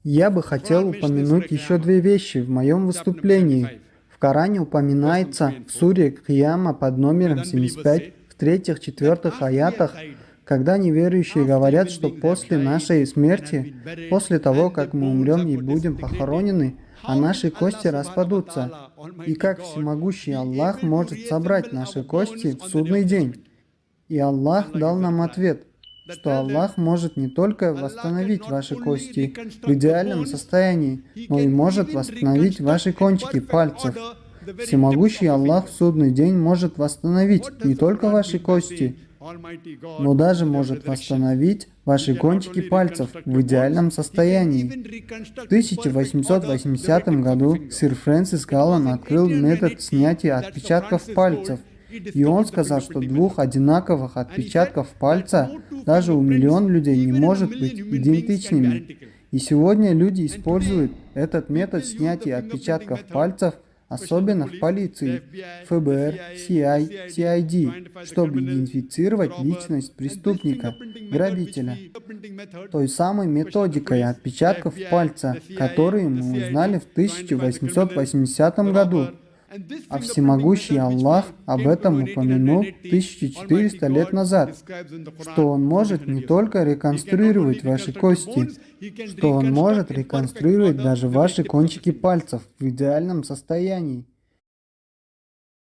Я бы хотел упомянуть еще две вещи в моем выступлении. В Коране упоминается в суре Кияма под номером 75 в третьих-четвертых аятах, когда неверующие говорят, что после нашей смерти, после того, как мы умрем и будем похоронены, а наши кости распадутся. И как всемогущий Аллах может собрать наши кости в судный день? И Аллах дал нам ответ, что Аллах может не только восстановить ваши кости в идеальном состоянии, но и может восстановить ваши кончики пальцев. Всемогущий Аллах в судный день может восстановить не только ваши кости, но даже может восстановить ваши кончики пальцев в идеальном состоянии. В 1880 году сэр Фрэнсис Галлан открыл метод снятия отпечатков пальцев. И он сказал, что двух одинаковых отпечатков пальца даже у миллион людей не может быть идентичными. И сегодня люди используют этот метод снятия отпечатков пальцев, особенно в полиции, ФБР, CI, CID, чтобы идентифицировать личность преступника, грабителя. Той самой методикой отпечатков пальца, которую мы узнали в 1880 году. А всемогущий Аллах об этом упомянул 1400 лет назад, что Он может не только реконструировать ваши кости, что Он может реконструировать даже ваши кончики пальцев в идеальном состоянии.